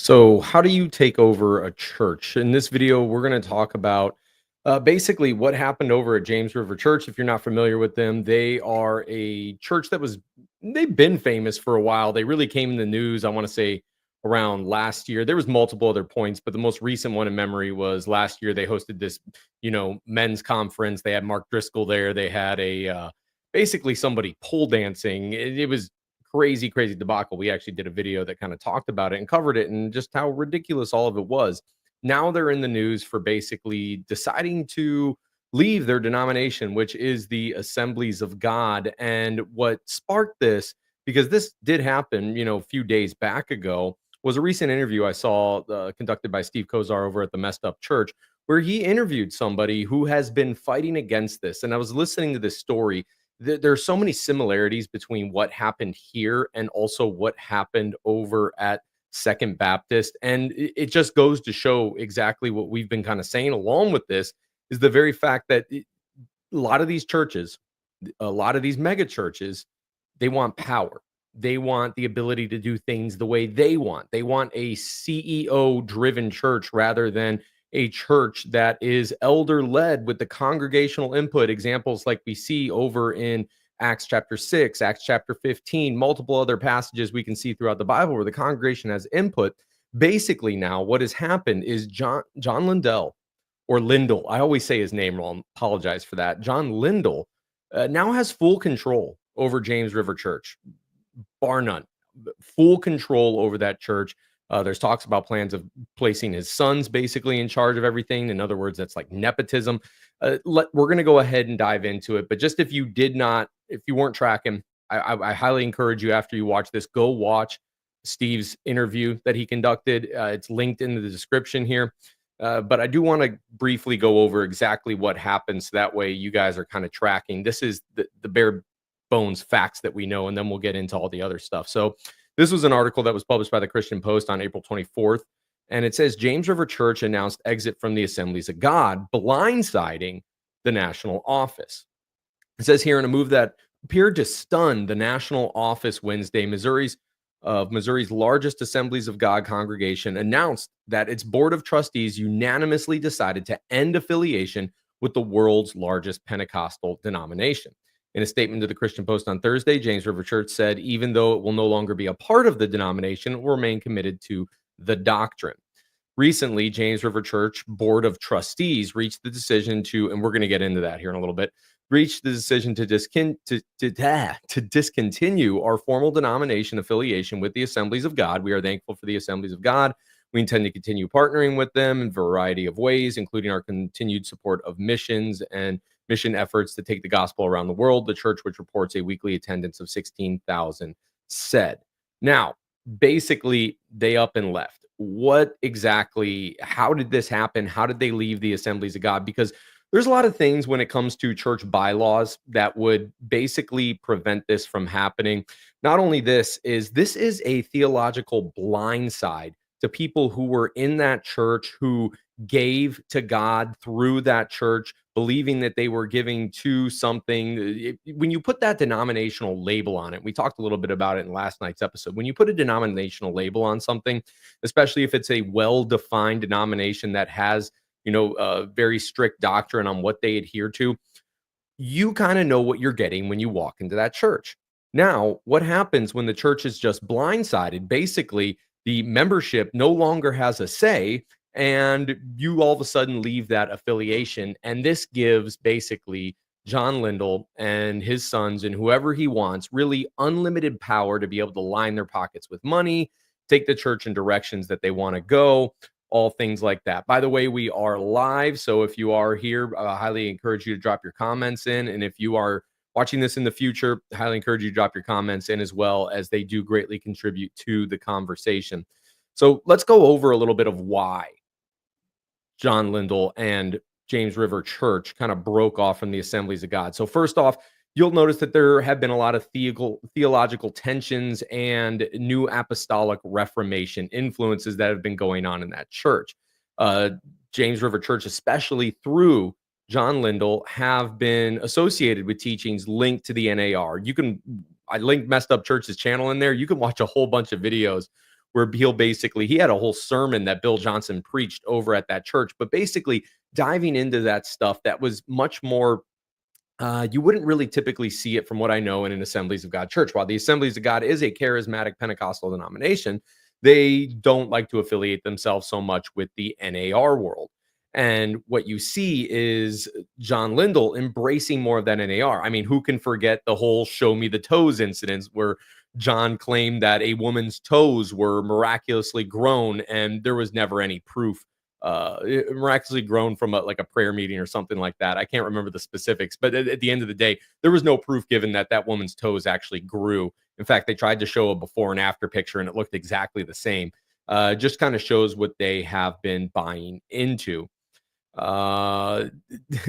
So, how do you take over a church? In this video, we're going to talk about basically what happened over at James River Church. If you're not familiar with them, they are a church they've been famous for a while. They really came in the news, I want to say, around last year. There was multiple other points, but the most recent one in memory was last year. They hosted this, men's conference. They had Mark Driscoll there. They had basically somebody pole dancing. It was crazy, crazy debacle. We actually did a video that kind of talked about it and covered it and just how ridiculous all of it was. Now they're in the news for basically deciding to leave their denomination, which is the Assemblies of God. And what sparked this, because this did happen, a few days back ago, was a recent interview I saw conducted by Steve Kozar over at the Messed Up Church, where he interviewed somebody who has been fighting against this. And I was listening to this story. There are so many similarities between what happened here and also what happened over at Second Baptist. And it just goes to show exactly what we've been kind of saying along with this is the very fact that a lot of these churches, a lot of these mega churches, they want power. They want the ability to do things the way they want. They want a CEO driven church rather than a church that is elder led with the congregational input. Examples like we see over in Acts chapter 6, Acts chapter 15, multiple other passages we can see throughout the Bible where the congregation has input. Basically, now what has happened is John Lindell, or Lindell, I always say his name wrong, apologize for that. John Lindell now has full control over James River Church, bar none, full control over that church. There's talks about plans of placing his sons basically in charge of everything. In other words, that's like nepotism. We're going to go ahead and dive into it. But just if you weren't tracking, I highly encourage you after you watch this, go watch Steve's interview that he conducted. It's linked in the description here. But I do want to briefly go over exactly what happened, so that way you guys are kind of tracking. This is the bare bones facts that we know, and then we'll get into all the other stuff. So this was an article that was published by the Christian Post on April 24th, and it says James River Church announced exit from the Assemblies of God, blindsiding the national office. It says here, in a move that appeared to stun the national office Wednesday, Missouri's largest Assemblies of God congregation announced that its board of trustees unanimously decided to end affiliation with the world's largest Pentecostal denomination. In a statement to the Christian Post on Thursday, James River Church said, even though it will no longer be a part of the denomination, it will remain committed to the doctrine. Recently, James River Church Board of Trustees reached the decision to, and we're going to get into that here in a little bit, reached the decision to discontinue our formal denomination affiliation with the Assemblies of God. We are thankful for the Assemblies of God. We intend to continue partnering with them in a variety of ways, including our continued support of missions and mission efforts to take the gospel around the world. The church, which reports a weekly attendance of 16,000, said. Now, basically, they up and left. How did this happen? How did they leave the Assemblies of God? Because there's a lot of things when it comes to church bylaws that would basically prevent this from happening. Not only this is a theological blindside to people who were in that church, who gave to God through that church, believing that they were giving to something. When you put that denominational label on it, we talked a little bit about it in last night's episode. When you put a denominational label on something, especially if it's a well-defined denomination that has very strict doctrine on what they adhere to, you kind of know what you're getting when you walk into that church. Now, what happens when the church is just blindsided? Basically, the membership no longer has a say, and you all of a sudden leave that affiliation. And this gives basically John Lindell and his sons and whoever he wants really unlimited power to be able to line their pockets with money, take the church in directions that they want to go, all things like that. By the way, we are live. So if you are here, I highly encourage you to drop your comments in. And if you are watching this in the future, I highly encourage you to drop your comments in as well, as they do greatly contribute to the conversation. So let's go over a little bit of why John Lindell and James River Church kind of broke off from the Assemblies of God. So first off, you'll notice that there have been a lot of theological tensions and new apostolic reformation influences that have been going on in that church. James River Church, especially through John Lindell, have been associated with teachings linked to the NAR. I linked Messed Up Church's channel in there. You can watch a whole bunch of videos where he had a whole sermon that Bill Johnson preached over at that church, but basically diving into that stuff that was much more you wouldn't really typically see it from what I know in an Assemblies of God church. While the Assemblies of God is a charismatic Pentecostal denomination, they don't like to affiliate themselves so much with the NAR world. And what you see is John Lindell embracing more of that NAR. I mean, who can forget the whole show me the toes incidents where John claimed that a woman's toes were miraculously grown and there was never any proof miraculously grown from like a prayer meeting or something like that. I can't remember the specifics, but at the end of the day, there was no proof given that that woman's toes actually grew. In fact, they tried to show a before and after picture and it looked exactly the same. Just kind of shows what they have been buying into. Uh,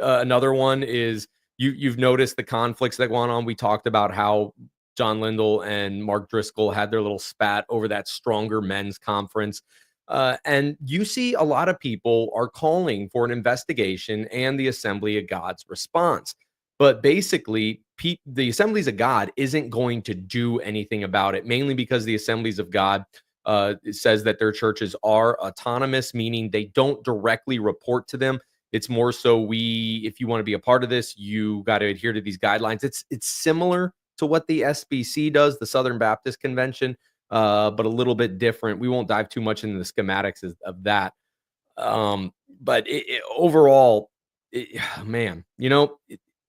Another one is you've noticed the conflicts that go on. We talked about how John Lindell and Mark Driscoll had their little spat over that stronger men's conference. And you see a lot of people are calling for an investigation and the Assembly of God's response. But basically, the Assemblies of God isn't going to do anything about it, mainly because the Assemblies of God says that their churches are autonomous, meaning they don't directly report to them. It's more so if you want to be a part of this, you got to adhere to these guidelines. It's similar to what the SBC does, the Southern Baptist Convention, but a little bit different. We won't dive too much into the schematics of that. But overall, man,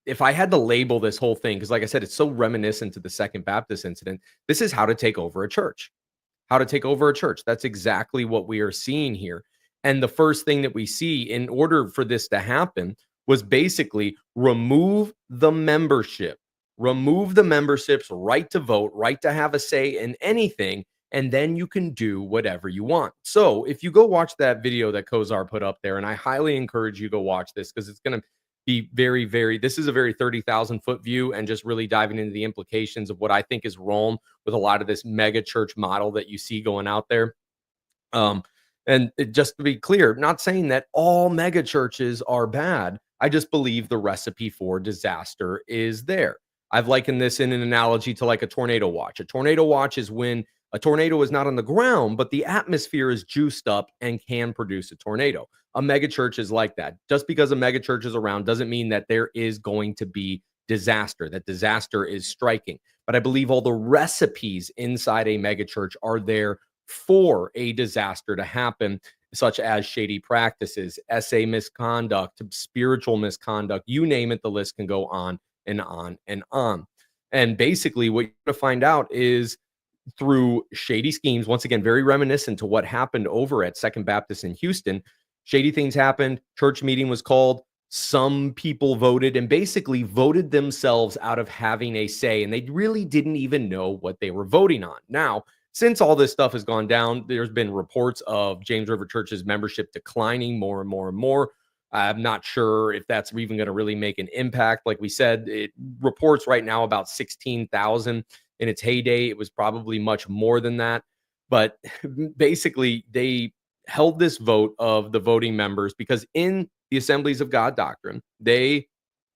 if I had to label this whole thing, because like I said, it's so reminiscent to the Second Baptist incident, this is how to take over a church. How to take over a church. That's exactly what we are seeing here. And the first thing that we see in order for this to happen was basically remove the membership's right to vote, right to have a say in anything, and then you can do whatever you want. So if you go watch that video that Kozar put up there, and I highly encourage you to go watch this because it's going to be this is a very 30,000 foot view and just really diving into the implications of what I think is wrong with a lot of this mega church model that you see going out there. Just to be clear, not saying that all mega churches are bad. I just believe the recipe for disaster is there. I've likened this in an analogy to like a tornado watch. A tornado watch is when a tornado is not on the ground, but the atmosphere is juiced up and can produce a tornado. A mega church is like that. Just because a mega church is around doesn't mean that there is going to be disaster, that disaster is striking. But I believe all the recipes inside a mega church are there for a disaster to happen, such as shady practices, SA misconduct, spiritual misconduct, you name it, the list can go on and on and on. And basically what you're going to find out is through shady schemes, once again, very reminiscent to what happened over at Second Baptist in Houston. Shady things happened. Church meeting was called. Some people voted and basically voted themselves out of having a say, and they really didn't even know what they were voting on. Now, since all this stuff has gone down, there's been reports of James River Church's membership declining more and more and more. I'm not sure if that's even going to really make an impact. Like we said, it reports right now about 16,000. In its heyday, it was probably much more than that. But basically, they held this vote of the voting members because in the Assemblies of God doctrine, it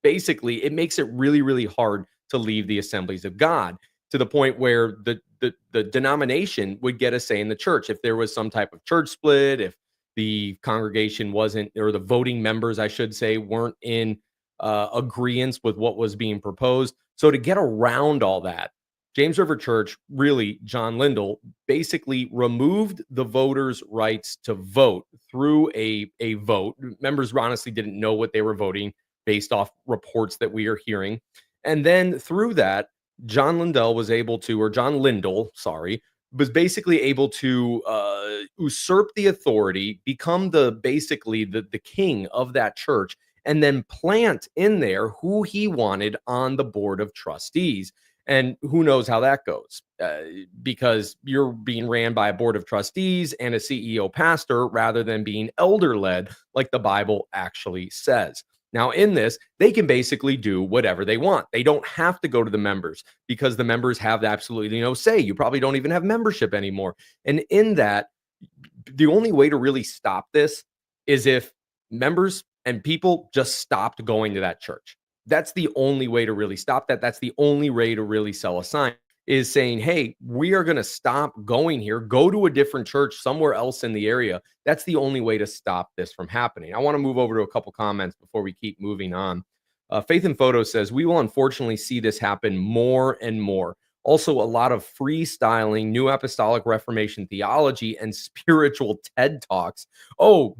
makes it really, really hard to leave the Assemblies of God to the point where the denomination would get a say in the church. If there was some type of church split, if the congregation wasn't, or the voting members, I should say, weren't in agreement with what was being proposed. So to get around all that, James River Church, really, John Lindell, basically removed the voters' rights to vote through a vote. Members honestly didn't know what they were voting based off reports that we are hearing. And then through that, John Lindell, was basically able to usurp the authority, become basically the king of that church, and then plant in there who he wanted on the board of trustees. And who knows how that goes, because you're being ran by a board of trustees and a CEO pastor rather than being elder-led like the Bible actually says. Now, in this, they can basically do whatever they want. They don't have to go to the members because the members have absolutely no say. You probably don't even have membership anymore. And in that, the only way to really stop this is if members and people just stopped going to that church. That's the only way to really stop that. That's the only way to really sell a sign. is saying, hey, we are going to stop going here, go to a different church somewhere else in the area. That's the only way to stop this from happening. I want to move over to a couple comments before we keep moving on. Faith and Photo says, we will unfortunately see this happen more and more. Also, a lot of freestyling, New Apostolic Reformation theology, and spiritual TED Talks. Oh,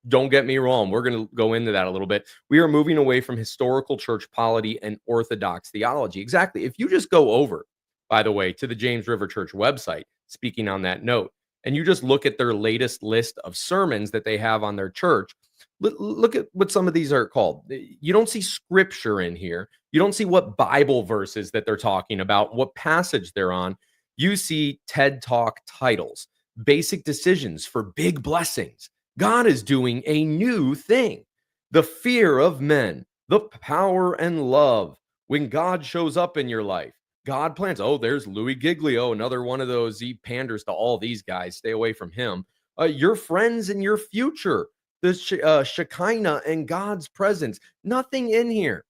don't get me wrong. We're going to go into that a little bit. We are moving away from historical church polity and orthodox theology. Exactly. If you just go over, by the way, to the James River Church website, speaking on that note, and you just look at their latest list of sermons that they have on their church, look at what some of these are called. You don't see scripture in here. You don't see what Bible verses that they're talking about, what passage they're on. You see TED Talk titles, basic decisions for big blessings. God is doing a new thing. The fear of men, the power and love. When God shows up in your life, God plans. Oh, there's Louis Giglio, another one of those. He panders to all these guys. Stay away from him. Your friends and your future, the Shekinah and God's presence. Nothing in here.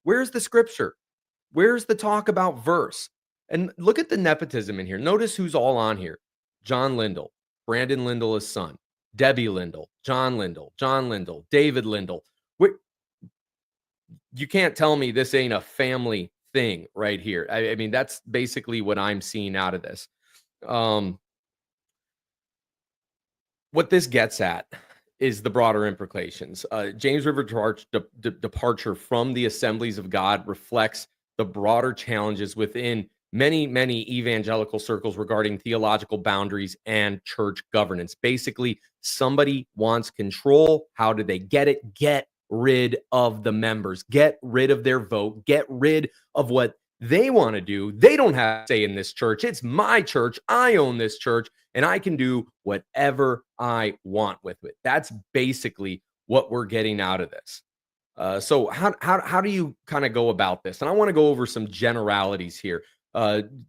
Where's the scripture? Where's the talk about verse? And look at the nepotism in here. Notice who's all on here. John Lindell, Brandon Lindell, his son, Debbie Lindell, John Lindell, David Lindell. You can't tell me this ain't a family thing right here. I mean, that's basically what I'm seeing out of this. What this gets at is the broader implications. James River Church departure from the Assemblies of God reflects the broader challenges within many evangelical circles regarding theological boundaries and church governance. Basically, somebody wants control. How do they get it? Get rid of the members, get rid of their vote, get rid of what they want to do. They don't have to say in this church. It's my church. I own this church, and I can do whatever I want with it. That's basically what we're getting out of this. So how do you kind of go about this? And I want to go over some generalities here.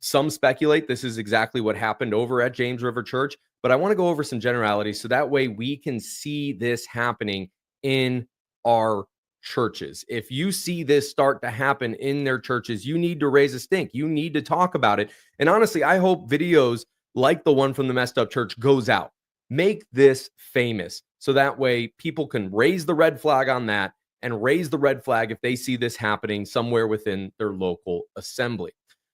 Some speculate this is exactly what happened over at James River Church, but I want to go over some generalities so that way we can see this happening in our churches. If you see this start to happen in their churches, you need to raise a stink. You need to talk about it. And honestly, I hope videos like the one from the Messed Up Church goes out. Make this famous so that way people can raise the red flag on that and raise the red flag if they see this happening somewhere within their local assembly.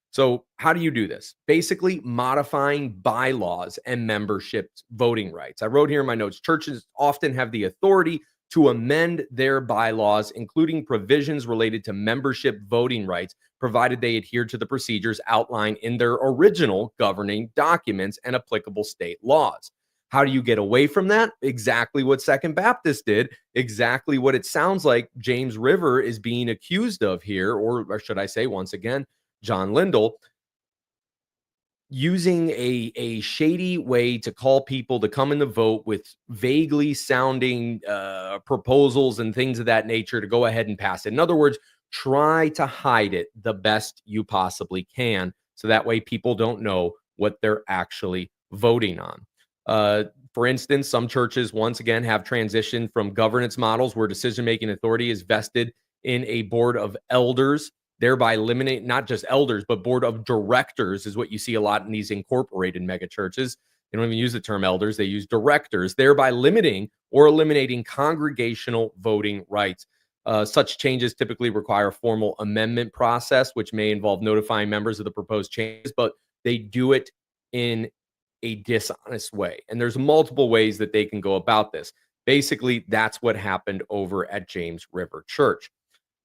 So how do you do this? Basically, modifying bylaws and membership voting rights. I wrote here in my notes, churches often have the authority to amend their bylaws, including provisions related to membership voting rights, provided they adhere to the procedures outlined in their original governing documents and applicable state laws. How do you get away from that? Exactly what Second Baptist did, exactly what it sounds like James River is being accused of here, or should I say, once again, John Lindell, using a shady way to call people to come in the vote with vaguely sounding proposals and things of that nature to go ahead and pass it. In other words, try to hide it the best you possibly can, so that way people don't know what they're actually voting on. For instance, some churches, once again, have transitioned from governance models where decision-making authority is vested in a board of elders, thereby eliminate not just elders, but board of directors is what you see a lot in these incorporated mega churches. They don't even use the term elders. They use directors, thereby limiting or eliminating congregational voting rights. Such changes typically require a formal amendment process, which may involve notifying members of the proposed changes, but they do it in a dishonest way. And there's multiple ways that they can go about this. Basically, that's what happened over at James River Church.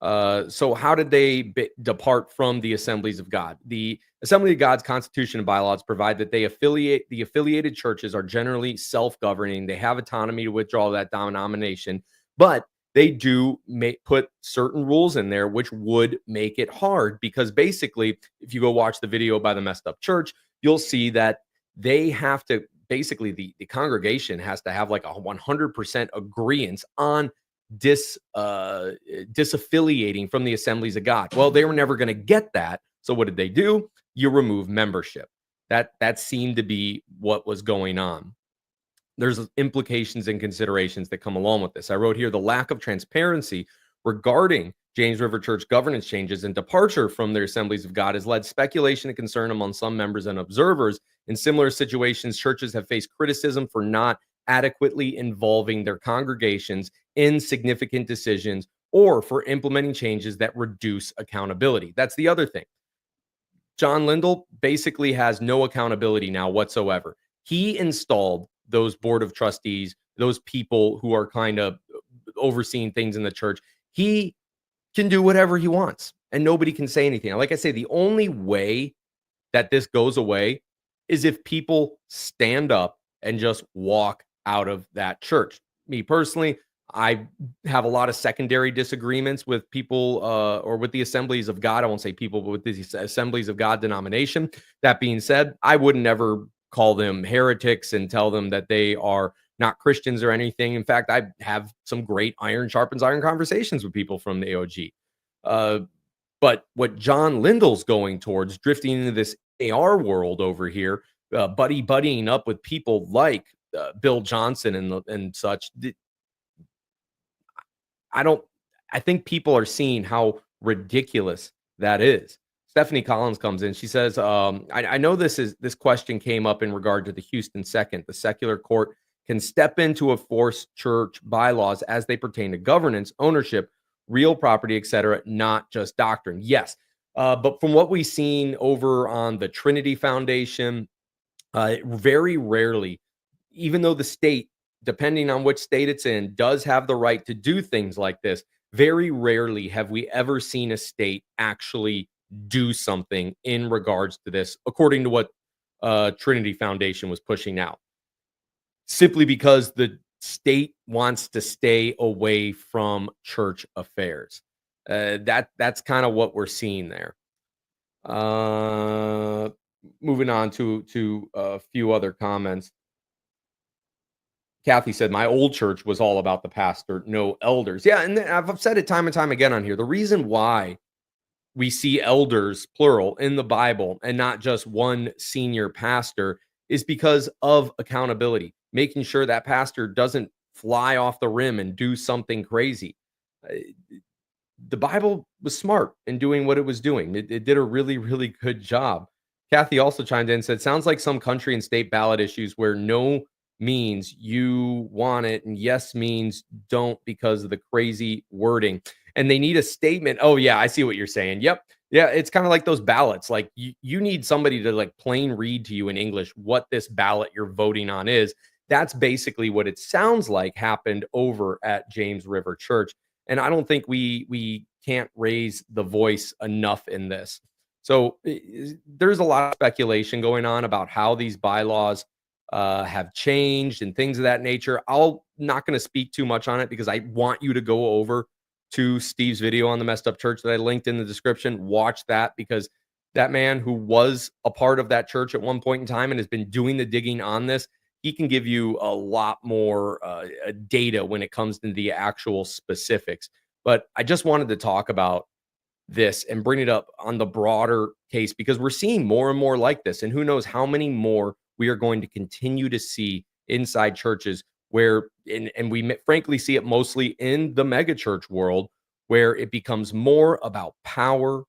So how did they depart from the Assemblies of God? The Assembly of God's constitution and bylaws provide that the affiliated churches are generally self-governing. They have autonomy to withdraw that denomination, but they do put certain rules in there which would make it hard, because basically, if you go watch the video by the Messed Up Church, you'll see that they have to, basically the congregation has to have like a 100% agreement on disaffiliating from the Assemblies of God. Well, they were never going to get that. So what did they do? You remove membership. That seemed to be what was going on. There's implications and considerations that come along with this. I wrote here the lack of transparency regarding James River Church governance changes and departure from their Assemblies of God has led speculation and concern among some members and observers. In similar situations, churches have faced criticism for not adequately involving their congregations in significant decisions or for implementing changes that reduce accountability. That's the other thing. John Lindell basically has no accountability now whatsoever. He installed those board of trustees, those people who are kind of overseeing things in the church. He can do whatever he wants and nobody can say anything. Like I say, the only way that this goes away is if people stand up and just walk out of that church. Me personally, I have a lot of secondary disagreements with people or with the Assemblies of God. I won't say people, but with the Assemblies of God denomination. That being said, I would never call them heretics and tell them that they are not Christians or anything. In fact, I have some great iron sharpens iron conversations with people from the AOG. Uh, but what John Lindell's going towards, drifting into this AR world over here, buddying up with people like Bill Johnson and such. I don't. I think people are seeing how ridiculous that is. Stephanie Collins comes in. She says, I know this question came up in regard to the Houston Second. The secular court can step in to enforce church bylaws as they pertain to governance, ownership, real property, etc., not just doctrine. Yes, but from what we've seen over on the Trinity Foundation, very rarely, even though the state, depending on which state it's in, does have the right to do things like this, very rarely have we ever seen a state actually do something in regards to this, according to what Trinity Foundation was pushing out, simply because the state wants to stay away from church affairs. That's kind of what we're seeing there. Uh, Moving on to a few other comments. Kathy said, my old church was all about the pastor, no elders. Yeah, and I've said it time and time again on here. The reason why we see elders, plural, in the Bible and not just one senior pastor is because of accountability, making sure that pastor doesn't fly off the rim and do something crazy. Uh, The Bible was smart in doing what it was doing. It did a really, really good job. Kathy also chimed in and said, sounds like some country and state ballot issues where no means you want it and yes means don't because of the crazy wording. And they need a statement. Oh, yeah, I see what you're saying. Yep. Yeah, it's kind of like those ballots. Like you need somebody to like plain read to you in English what this ballot you're voting on is. That's basically what it sounds like happened over at James River Church. And I don't think we can't raise the voice enough in this. So there's a lot of speculation going on about how these bylaws have changed and things of that nature. I'll not going to speak too much on it because I want you to go over to Steve's video on the messed up church that I linked in the description. Watch that because that man who was a part of that church at one point in time and has been doing the digging on this, he can give you a lot more data when it comes to the actual specifics. But I just wanted to talk about this and bring it up on the broader case because we're seeing more and more like this. And who knows how many more we are going to continue to see inside churches where, and we frankly see it mostly in the mega church world, where it becomes more about power,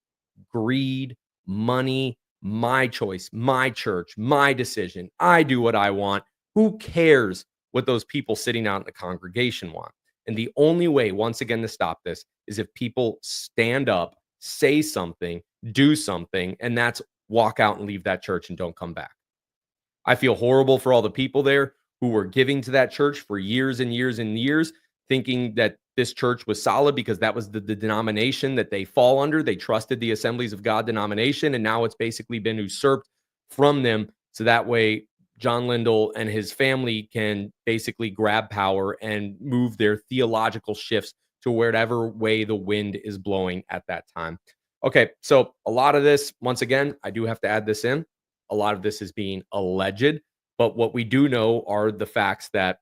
greed, money, my choice, my church, my decision. I do what I want. Who cares what those people sitting out in the congregation want? And the only way, once again, to stop this is if people stand up, say something, do something, and that's walk out and leave that church and don't come back. I feel horrible for all the people there who were giving to that church for years and years and years, thinking that this church was solid because that was the denomination that they fall under. They trusted the Assemblies of God denomination, and now it's basically been usurped from them. So that way, John Lindell and his family can basically grab power and move their theological shifts to whatever way the wind is blowing at that time. Okay, so a lot of this, once again, I do have to add this in. A lot of this is being alleged, but what we do know are the facts that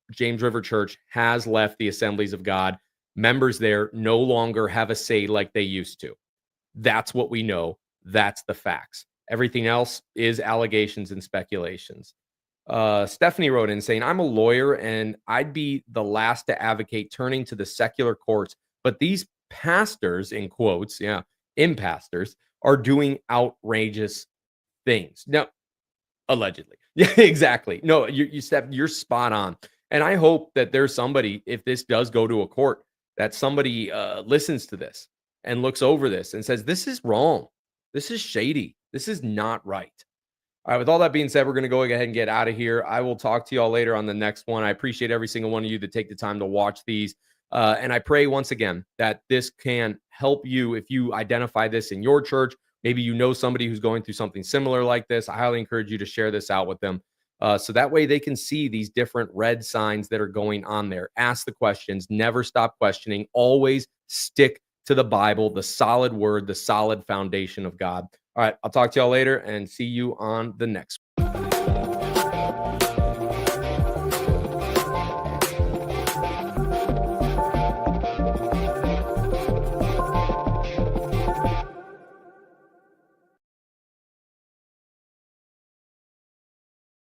James River Church has left the Assemblies of God. Members there no longer have a say like they used to. That's what we know. That's the facts. Everything else is allegations and speculations. Stephanie wrote in saying, I'm a lawyer and I'd be the last to advocate turning to the secular courts, but these pastors, in quotes, yeah, impastors, are doing outrageous things. Now, allegedly. Yeah, exactly. No, you're spot on. And I hope that there's somebody, if this does go to a court, that somebody listens to this and looks over this and says, this is wrong. This is shady. This is not right. All right, with all that being said, we're going to go ahead and get out of here. I will talk to y'all later on the next one. I appreciate every single one of you that take the time to watch these. And I pray once again that this can help you if you identify this in your church. Maybe you know somebody who's going through something similar like this. I highly encourage you to share this out with them. So that way they can see these different red signs that are going on there. Ask the questions, never stop questioning, always stick to the Bible, the solid word, the solid foundation of God. All right, I'll talk to y'all later and see you on the next one.